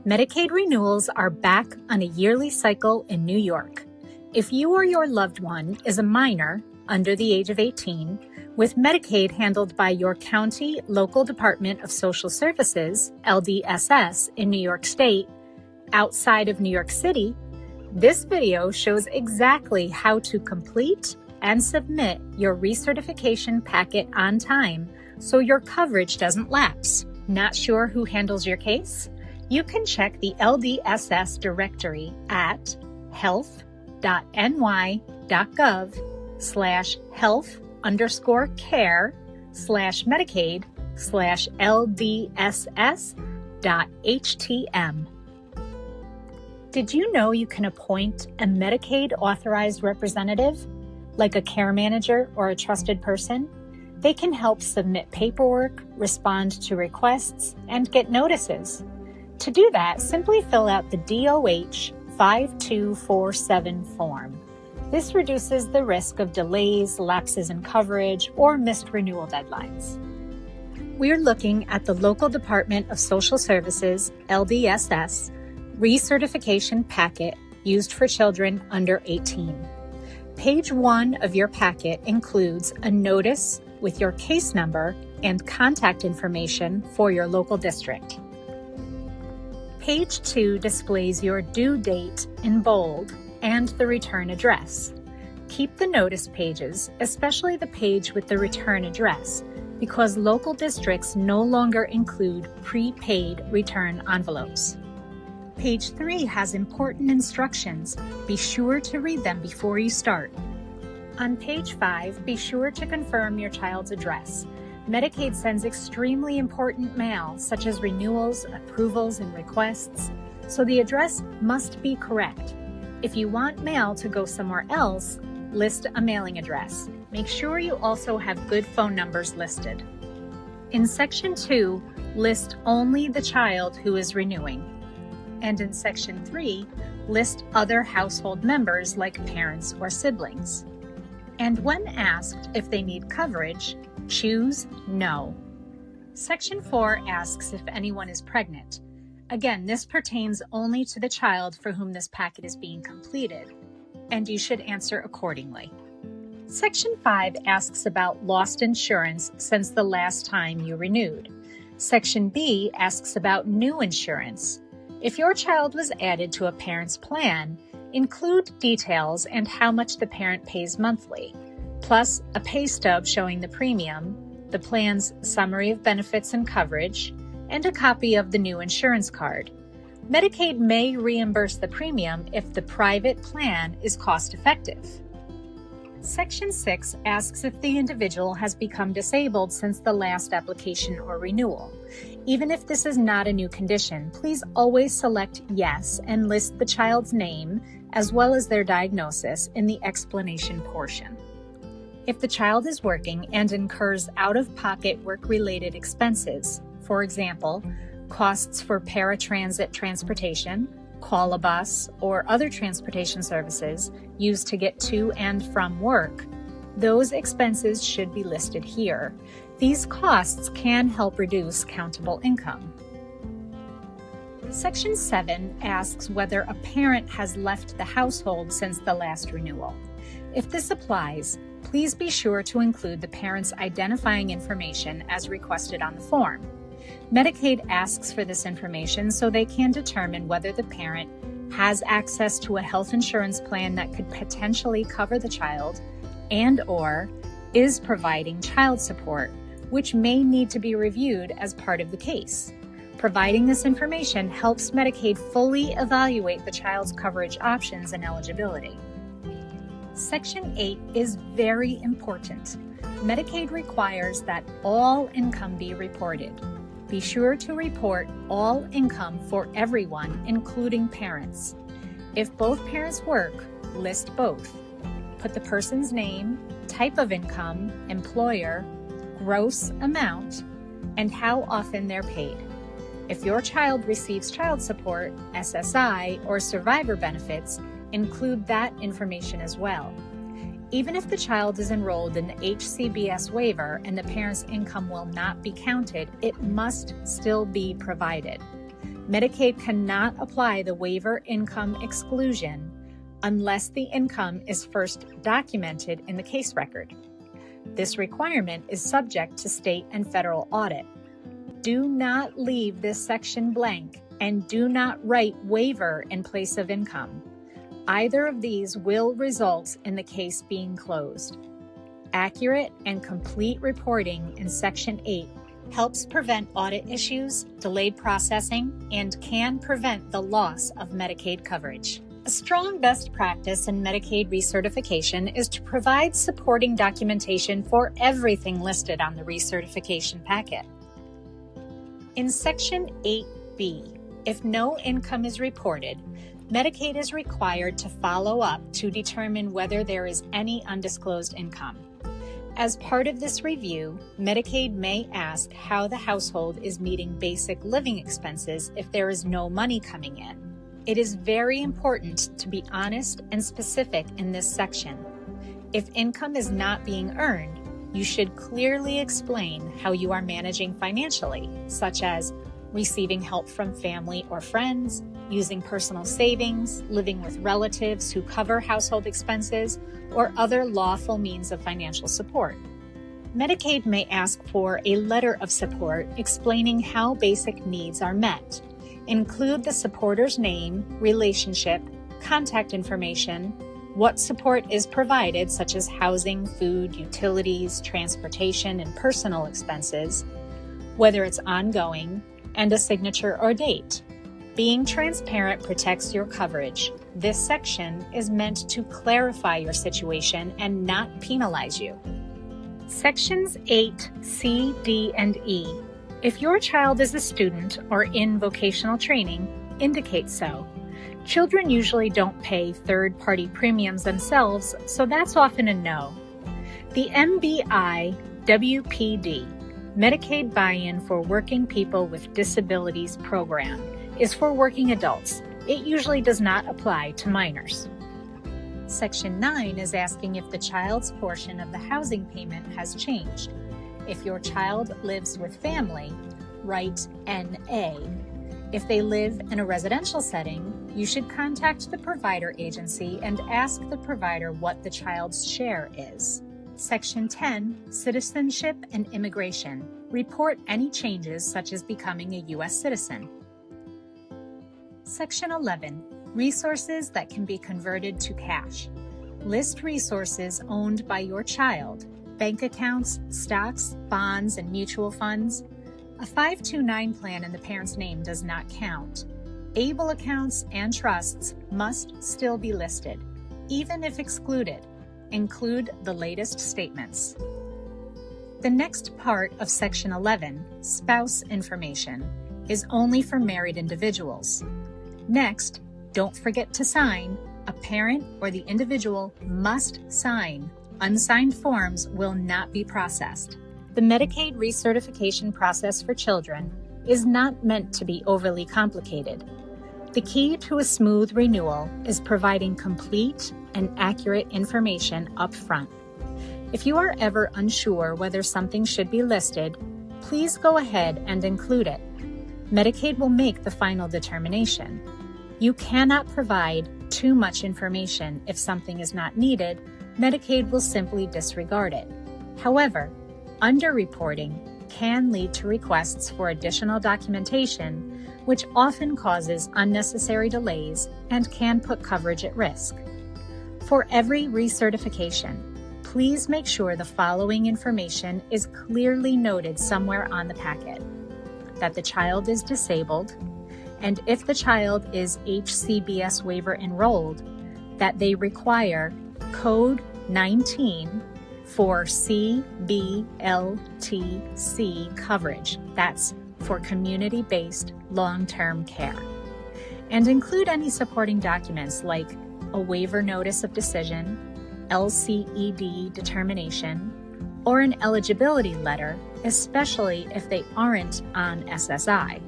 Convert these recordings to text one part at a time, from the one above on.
Medicaid renewals are back on a yearly cycle in New York. If you or your loved one is a minor under the age of 18, with Medicaid handled by your county local Department of Social Services, LDSS, in New York State, outside of New York City, this video shows exactly how to complete and submit your recertification packet on time so your coverage doesn't lapse. Not sure who handles your case? You can check the LDSS directory at health.ny.gov/health_care/Medicaid/LDSS.htm. Did you know you can appoint a Medicaid authorized representative, like a care manager or a trusted person? They can help submit paperwork, respond to requests, and get notices. To do that, simply fill out the DOH 5247 form. This reduces the risk of delays, lapses in coverage, or missed renewal deadlines. We're looking at the local Department of Social Services, LDSS, recertification packet used for children under 18. Page 1 of your packet includes a notice with your case number and contact information for your local district. Page 2 displays your due date in bold and the return address. Keep the notice pages, especially the page with the return address, because local districts no longer include prepaid return envelopes. Page 3 has important instructions. Be sure to read them before you start. On page 5, be sure to confirm your child's address. Medicaid sends extremely important mail, such as renewals, approvals, and requests, so the address must be correct. If you want mail to go somewhere else, list a mailing address. Make sure you also have good phone numbers listed. In Section 2, list only the child who is renewing. And in Section 3, list other household members like parents or siblings. And when asked if they need coverage, choose No. Section 4 asks if anyone is pregnant. Again, this pertains only to the child for whom this packet is being completed, and you should answer accordingly. Section 5 asks about lost insurance since the last time you renewed. Section B asks about new insurance. If your child was added to a parent's plan, include details and how much the parent pays monthly, plus a pay stub showing the premium, the plan's summary of benefits and coverage, and a copy of the new insurance card. Medicaid may reimburse the premium if the private plan is cost-effective. Section 6 asks if the individual has become disabled since the last application or renewal. Even if this is not a new condition, please always select Yes and list the child's name as well as their diagnosis in the explanation portion. If the child is working and incurs out-of-pocket work-related expenses, for example, costs for paratransit transportation, call a bus, or other transportation services used to get to and from work, those expenses should be listed here. These costs can help reduce countable income. Section 7 asks whether a parent has left the household since the last renewal. If this applies, please be sure to include the parent's identifying information as requested on the form. Medicaid asks for this information so they can determine whether the parent has access to a health insurance plan that could potentially cover the child and/or is providing child support, which may need to be reviewed as part of the case. Providing this information helps Medicaid fully evaluate the child's coverage options and eligibility. Section 8 is very important. Medicaid requires that all income be reported. Be sure to report all income for everyone, including parents. If both parents work, list both. Put the person's name, type of income, employer, gross amount, and how often they're paid. If your child receives child support, SSI, or survivor benefits, include that information as well. Even if the child is enrolled in the HCBS waiver and the parent's income will not be counted, it must still be provided. Medicaid cannot apply the waiver income exclusion unless the income is first documented in the case record. This requirement is subject to state and federal audit. Do not leave this section blank and do not write waiver in place of income. Either of these will result in the case being closed. Accurate and complete reporting in Section 8 helps prevent audit issues, delayed processing, and can prevent the loss of Medicaid coverage. A strong best practice in Medicaid recertification is to provide supporting documentation for everything listed on the recertification packet. In Section 8B, if no income is reported, Medicaid is required to follow up to determine whether there is any undisclosed income. As part of this review, Medicaid may ask how the household is meeting basic living expenses if there is no money coming in. It is very important to be honest and specific in this section. If income is not being earned, you should clearly explain how you are managing financially, such as receiving help from family or friends, using personal savings, living with relatives who cover household expenses, or other lawful means of financial support. Medicaid may ask for a letter of support explaining how basic needs are met. Include the supporter's name, relationship, contact information, what support is provided, such as housing, food, utilities, transportation, and personal expenses, whether it's ongoing, and a signature or date. Being transparent protects your coverage. This section is meant to clarify your situation and not penalize you. Sections 8, C, D, and E. If your child is a student or in vocational training, indicate so. Children usually don't pay third-party premiums themselves, so that's often a no. The MBI WPD, Medicaid Buy-in for Working People with Disabilities program, is for working adults. It usually does not apply to minors. Section 9 is asking if the child's portion of the housing payment has changed. If your child lives with family, write NA. If they live in a residential setting, you should contact the provider agency and ask the provider what the child's share is. Section 10, Citizenship and Immigration. Report any changes such as becoming a U.S. citizen. Section 11, Resources that can be converted to cash. List resources owned by your child, bank accounts, stocks, bonds, and mutual funds. A 529 plan in the parent's name does not count. ABLE accounts and trusts must still be listed, even if excluded. Include the latest statements. The next part of Section 11, Spouse Information, is only for married individuals. Next, don't forget to sign. A parent or the individual must sign. Unsigned forms will not be processed. The Medicaid recertification process for children is not meant to be overly complicated. The key to a smooth renewal is providing complete and accurate information up front. If you are ever unsure whether something should be listed, please go ahead and include it. Medicaid will make the final determination. You cannot provide too much information if something is not needed. Medicaid will simply disregard it. However, underreporting can lead to requests for additional documentation, which often causes unnecessary delays and can put coverage at risk. For every recertification, please make sure the following information is clearly noted somewhere on the packet: that the child is disabled, and if the child is HCBS waiver enrolled, that they require Code 19 for CBLTC coverage. That's for community-based long-term care. And include any supporting documents like a waiver notice of decision, LCED determination, or an eligibility letter, especially if they aren't on SSI.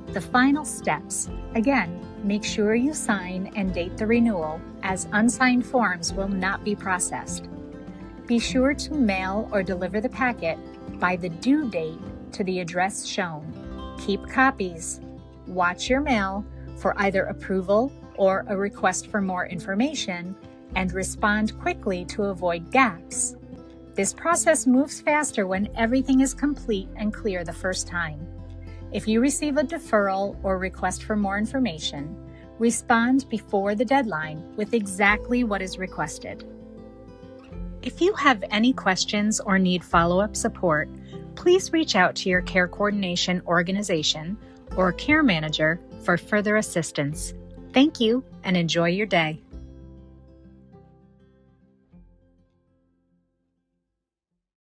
The final steps. Again, make sure you sign and date the renewal, as unsigned forms will not be processed. Be sure to mail or deliver the packet by the due date to the address shown. Keep copies. Watch your mail for either approval or a request for more information, and respond quickly to avoid gaps. This process moves faster when everything is complete and clear the first time. If you receive a deferral or request for more information, respond before the deadline with exactly what is requested. If you have any questions or need follow-up support, please reach out to your care coordination organization or care manager for further assistance. Thank you and enjoy your day.